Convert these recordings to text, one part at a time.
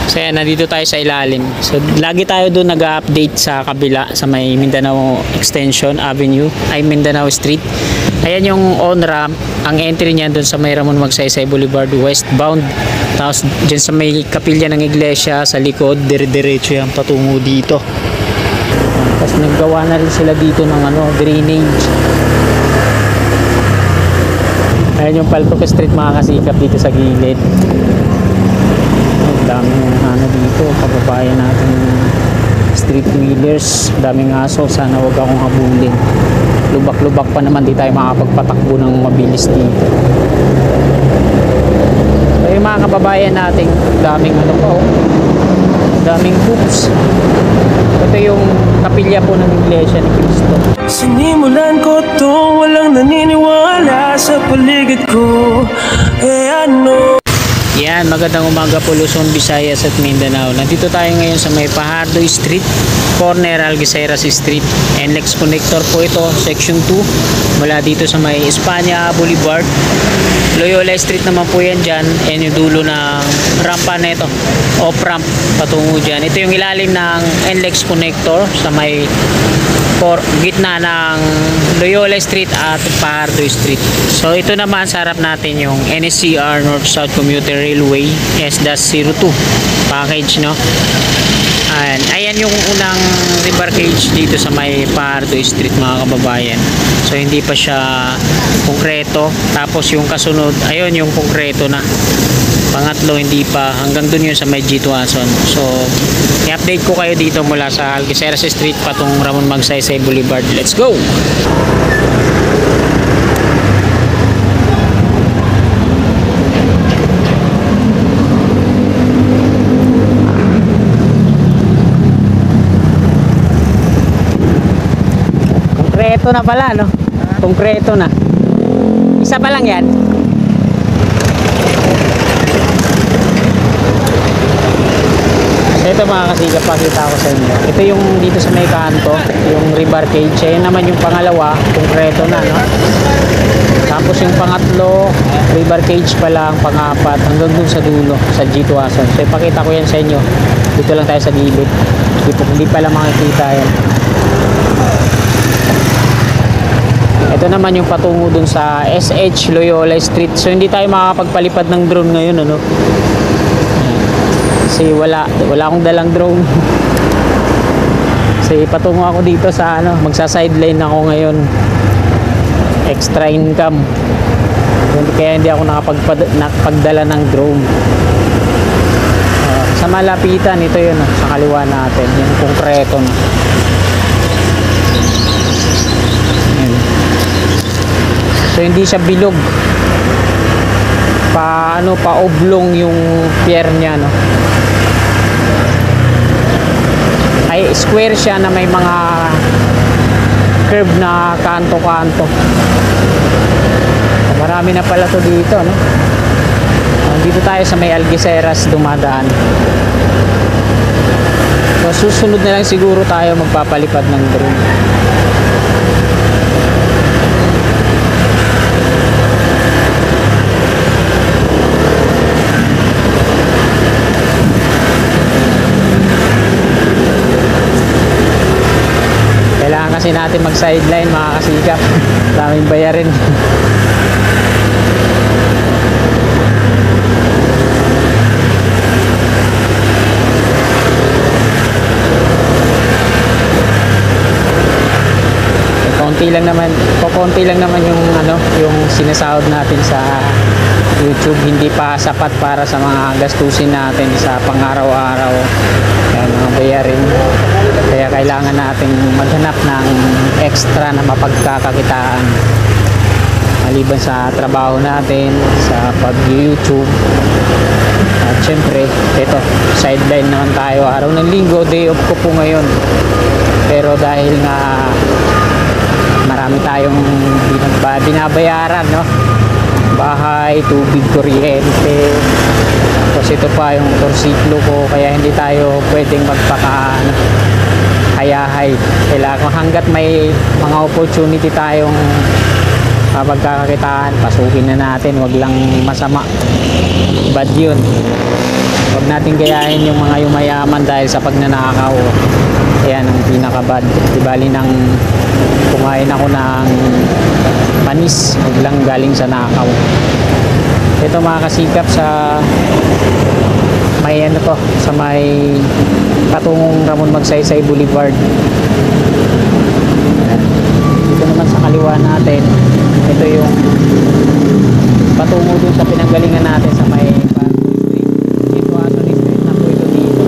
So yan, nandito tayo sa ilalim. So lagi tayo doon nag-update sa kabila sa may Mindanao Extension Avenue, ay Mindanao Street. Ayan yung on-ramp. Ang entry niyan doon sa may Ramon Magsaysay Boulevard westbound. Tapos dyan sa may kapilya ng iglesia sa likod, dire-diretso yan patungo dito. Tapos naggawa na rin sila dito ng drainage. Ayan yung Paltok Street, mga kasikap, dito sa gilid. Daming dito, kababayan natin street wheelers, daming aso, sana wag akong habulin. Lubak-lubak pa naman, di tayo makapagpatakbo ng mabilis dito. So yung mga kababayan natin, daming daming hoops. Ito yung kapilya po ng iglesia ni Cristo. Sinimulan ko to, walang naniniwala sa paligid ko. Ano? Yan, magandang umaga po Luzon, Visayas at Mindanao. Nandito tayo ngayon sa may Fajardo Street, corner Algeciras Street. NLEX connector po ito, section 2. Mula dito sa may Espanya Boulevard. Loyola Street naman po yan dyan. Yan yung dulo ng rampa na ito. Off-ramp patungo dyan. Ito yung ilalim ng NLEX connector sa may gitna ng Loyola Street at Fajardo Street. So ito naman sa harap natin yung NSCR North-South Commuter Railway S-02 package, no? Ayan yung unang rebarkage dito sa may Fajardo Street, mga kababayan. So hindi pa siya konkreto. Tapos yung kasunod, ayun yung konkreto na. Pangatlo hindi pa, hanggang dun yun sa may G2ason. So i-update ko kayo dito mula sa Algeciras Street patong Ramon Magsaysay Boulevard. Let's go! Konkreto na pala, no? Konkreto na. Isa pa lang yan. Ito mga kasigap, pakita ko sa inyo. Ito yung dito sa may kanto, yung rebarkage. Yan naman yung pangalawa, konkreto na, no? Tapos yung pangatlo, rebarkage pa lang, pangapat, hanggang dun sa dulo, sa G2ason. So ipakita ko yan sa inyo. Dito lang tayo sa gilid. Hindi pala makikita yan. Ito naman yung patungo dun sa SH Loyola Street. So hindi tayo makakapagpalipad ng drone ngayon, ano? Kasi wala akong dalang drone. Kasi patungo ako dito sa magsa-sideline ako ngayon. Extra income. Kaya hindi ako nakapagdala ng drone. Sa malapitan, ito yun, sa kaliwa natin. Yung konkreto na. So hindi siya bilog. Pa oblong yung pier niya, no? Ay square siya na may mga curve na kanto-kanto. Marami na pala to dito, no? Dito tayo sa may Algeciras dumadaan. So susunod na lang siguro tayo magpapalipad ng drone. Kailangan kasi natin mag-sideline, mga kasikap. Daming bayarin. Konti lang naman yung yung sinasahod natin sa YouTube. Hindi pa sapat para sa mga gastusin natin sa pang-araw-araw. Kaya mga bayarin. Kaya kailangan natin maghanap ng extra na mapagkakakitaan maliban sa trabaho natin, sa pag-YouTube. At syempre, ito, sideline naman tayo. Araw ng linggo, day off ko po ngayon. Pero dahil nga marami tayong binabayaran, no? Bahay, tubig, kuryente. Tapos ito pa yung motorsiklo ko, kaya hindi tayo pwedeng hayahay. Kailangan hanggat may mga opportunity tayong pagkakakitaan, pasukin na natin, wag lang masama. Bad yun. Huwag natin gayahin yung mga yumayaman dahil sa pagnanakaw. Ayan ang pinakabad. Di bali nang kumain ako ng panis, huwag lang galing sa nakaw. Ito mga kasikap sa may ano to, sa may patungong Ramon Magsaysay Boulevard. Dito naman sa kaliwa natin, ito yung patungo dun sa pinanggalingan natin sa may Pardo Street. Dito Ason Street na po ito dito.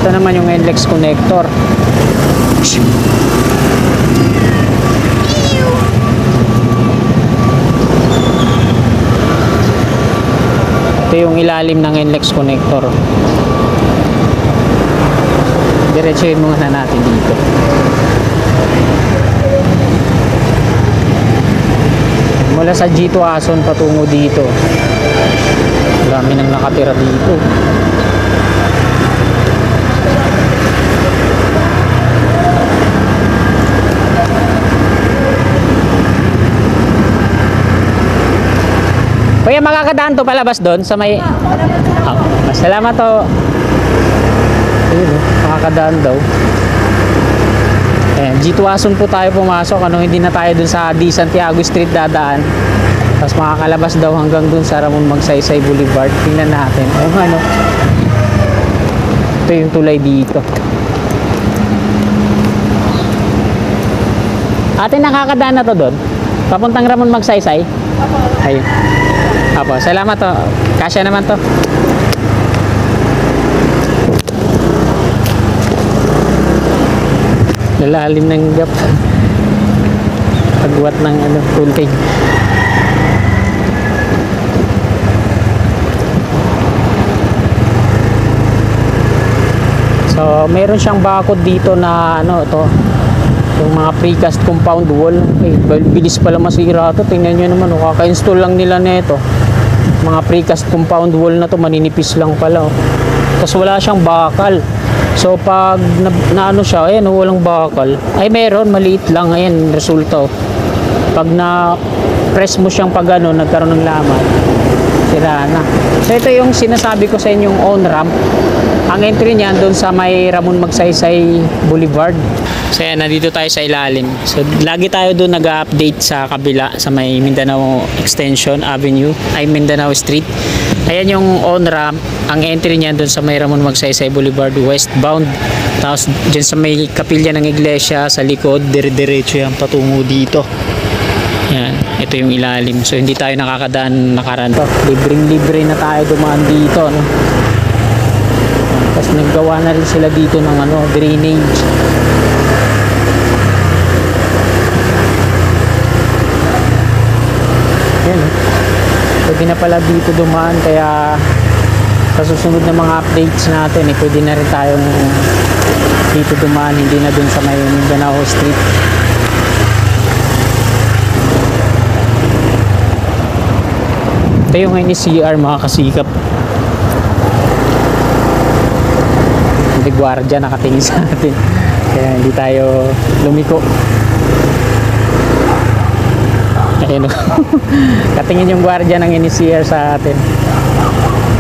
Ito naman yung NLEX connector. Ito yung ilalim ng NLEX connector. Diretsuhin muna natin dito. Mula sa G2 Ason patungo dito. Marami nang nakatira dito. Kuya, makakadaan to palabas doon sa may... salamat to. Ayun, makakadaan daw. Ayan, G2 Ason po tayo pumasok. Hindi na tayo dun sa D. Santiago Street dadaan. Tapos makakalabas daw hanggang dun sa Ramon Magsaysay Boulevard. Tingnan natin. Ito yung tulay dito. Ate, nakakadaan na to doon? Papuntang Ramon Magsaysay? Ayun. Apo, salamat to. Kasya naman to. Lalalim ng gap. Pagwat ng tulay. So, meron siyang bakod dito na to. Yung mga precast compound wall. Bilis pala masira to. Tingnan nyo naman, kaka-install lang nila nito. Mga precast compound wall na to, maninipis lang pala. Tapos wala siyang bakal. So pag na siya, ayan, walang bakal. Ay meron, maliit lang. Ayan, resulta. Pag na press mo siyang nagkaroon ng laman, sira na. So ito yung sinasabi ko sa inyong on ramp. Ang entry niyan doon sa may Ramon Magsaysay Boulevard. So yan, nandito tayo sa ilalim. So lagi tayo doon nag-update sa kabila sa may Mindanao Extension Avenue, ay Mindanao Street. Ayan yung on-ramp. Ang entry niyan doon sa may Ramon Magsaysay Boulevard westbound. Tapos dyan sa may kapilya ng iglesia sa likod, dire-diretso yan patungo dito. Yan, ito yung ilalim. So hindi tayo nakakadaan nakaraan. Libreng-libre na tayo dumaan dito, no? Tapos naggawa na rin sila dito ng drainage. Yan, pwede na pala dito dumaan, kaya sa susunod na mga updates natin pwede na rin tayong dito dumaan, hindi na dun sa may Mindanao Street. Ito yung NCR mga kasikap. Hindi gwardiya nakatingin sa atin, kaya hindi tayo lumiko. Ayun, katingin yung gwardiya ng NCR sa atin.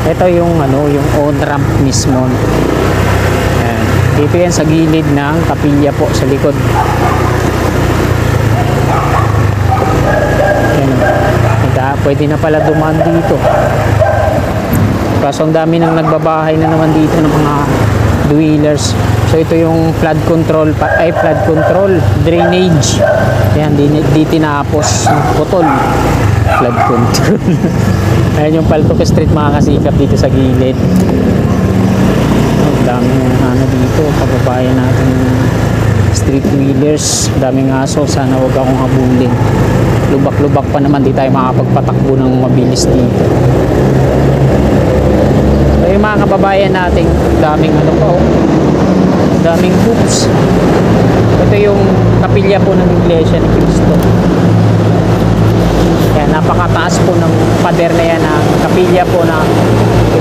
Ito yung yung on ramp mismo. Ayan. Dito yan sa gilid ng kapilya po sa likod. Ayan. Pwede na pala dumaan dito. Kaso ang dami nang nagbabahay na naman dito ng mga dwellers. So ito yung flood control drainage. Ayan, di tinapos ng putol. Flood control. Ayan yung Paltok Street mga kasikap dito sa gilid. Ang daming dito, pagbabayan natin street wheelers, daming aso. Sana wag akong habulin. Lubak-lubak pa naman, di tayo makapagpatakbo ng mabilis dito. So yung mga kababayan natin, daming daming hoops. Ito yung kapilya po ng iglesia ni Cristo. Kaya napakataas po ng pader na yan, ng kapilya po ng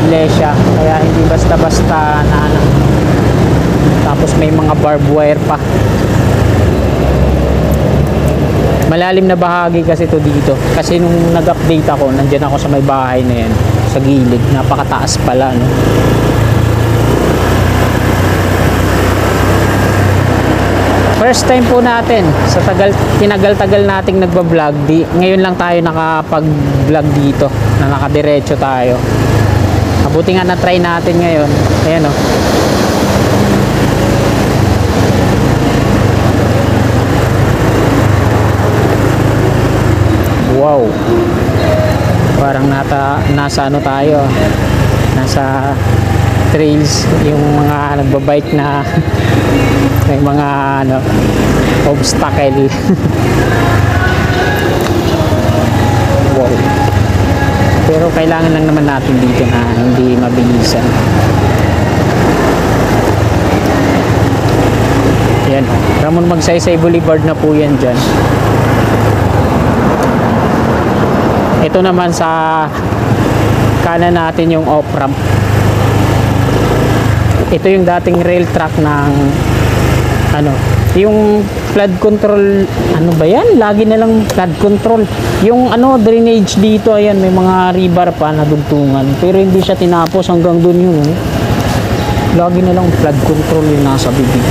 iglesia. Kaya hindi basta-basta tapos may mga barbed wire pa. Malalim na bahagi kasi to dito. Kasi nung nag-update ako, nandyan ako sa may bahay na yan. Sa gilid. Napakataas pala, no? First time po natin sa tinagal-tagal nating nagba-vlog. Ngayon lang tayo nakapag-vlog dito na nakadiretso tayo. Mabuti nga na-try natin ngayon. Ayan o. Wow. Parang nasa ano tayo. Nasa trails, yung mga nagbabike na may mga ano obstacle. Wow. Pero kailangan lang naman natin dito na hindi mabilisan. Yan, Ramon Magsaysay Boulevard na po yan dyan. Ito naman sa kanan natin yung off-ramp. Ito yung dating rail track ng ano, yung flood control, ano ba yan? Lagi na lang flood control. Yung ano, drainage dito, ayan, may mga rebar pa na dugtungan. Pero hindi siya tinapos hanggang dun yun. Eh. Lagi na lang flood control yung nasa bibig.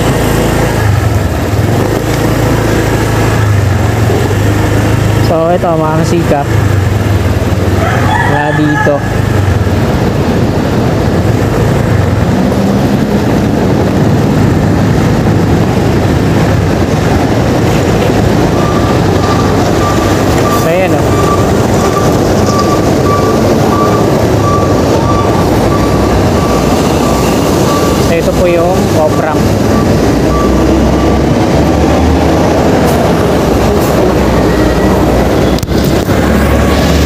So, ito mga kasikap. Wala dito. Ito po yung off-ramp.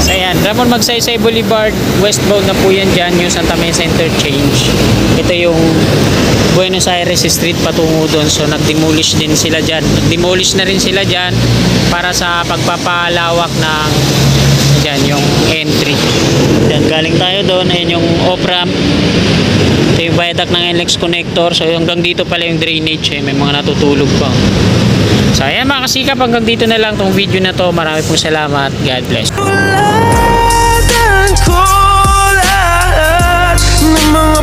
So ayan, Ramon Magsaysay Boulevard, westbound na po yan dyan, yung Santa Mesa Interchange. Ito yung Buenos Aires Street patungo doon. So nag-demolish din sila dyan. Nag-demolish na rin sila dyan para sa pagpapalawak ng dyan, yung entry. Dyan, galing tayo doon. Ayan yung off-ramp. Ito yung viaduct ng NLEX connector. So hanggang dito pala yung drainage. May mga natutulog pa. So ayan mga kasikap, hanggang dito na lang tong video na to. Marami pong salamat. God bless. Wala ko lahat ng mga